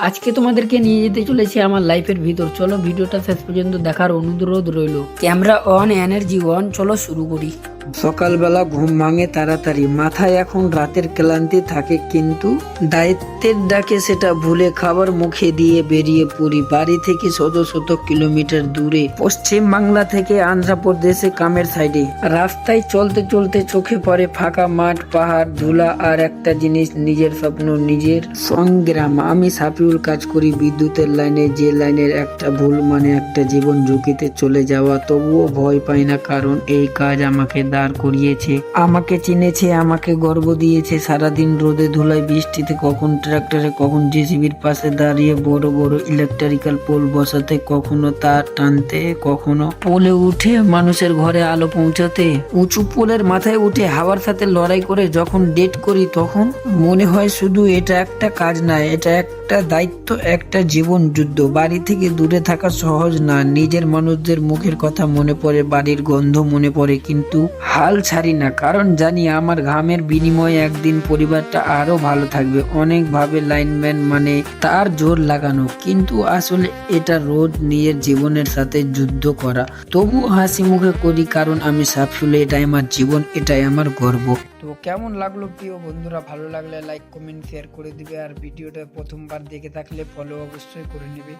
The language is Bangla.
আজকে তোমাদেরকে নিয়ে যেতে চলেছি আমার লাইফের ভিতর। চলো ভিডিওটা শেষ পর্যন্ত দেখার অনুরোধ রইল। ক্যামেরা অন, এনার্জি অন, চলো শুরু করি। সকালবেলা ঘুম ভাঙে তাড়াতাড়ি, মাথায় এখন রাতের ক্লান্তি থাকে, কিন্তু দায়িত্বের ডাকে সেটা ভুলে খাবার মুখে দিয়ে বেরিয়ে পড়ি বাড়ি থেকে শত শত কিলোমিটার দূরে, পশ্চিম বাংলা থেকে আন্ধ্রপ্রদেশে কামের সাইডে। রাস্তায় চলতে চলতে চোখে পড়ে ফাঁকা মাঠ, পাহাড়, ধুলা আর একটা জিনিস, নিজের স্বপ্ন, নিজের সংগ্রাম। আমি সাপিউল কাজ করি বিদ্যুতের লাইনে, যে লাইনের একটা ভুল মানে একটা জীবন ঝুঁকিতে চলে যাওয়া। তবুও ভয় পাই না, কারণ এই কাজ আমাকে দাঁড় করিয়েছে, আমাকে চিনেছে, আমাকে গর্ব দিয়েছে। সারাদিন রোদে ধুলায় বৃষ্টিতে, কখন ট্রাক্টরে, কখন জেসিবির পাশে দাঁড়িয়ে বড় বড় ইলেকট্রিক্যাল পোল বসাতে, কখনো তার টানতে, কখনো পোলে উঠে মানুষের ঘরে আলো পৌঁছাতে। উঁচু পোলের মাথায় উঠে হাওয়ার সাথে লড়াই করে যখন ডেট করি, তখন মনে হয় শুধু এটা একটা কাজ না, এটা একটা দায়িত্ব, একটা জীবন যুদ্ধ। বাড়ি থেকে দূরে থাকা সহজ না, নিজের মানুষদের মুখের কথা মনে পড়ে, বাড়ির গন্ধ মনে পড়ে, কিন্তু হাল ছাড়ি না, কারণ জানি আমার ঘামের বিনিময়ে একদিন পরিবারটা আরো ভালো থাকবে। অনেক ভাবে লাইনম্যান মানে তার জোর লাগানো, কিন্তু আসলে এটা রোজ নিজের জীবনের সাথে যুদ্ধ করা। তবু হাসি মুখে করি, কারণ আমি সাফল্য, এটাই আমার জীবন, এটাই আমার গর্ব। তো কেমন লাগলো প্রিয় বন্ধুরা? ভালো লাগলে লাইক, কমেন্ট, শেয়ার করে দিবে, আর ভিডিওটা প্রথমবার দেখে থাকলে ফলো অবশ্যই করে নেবে।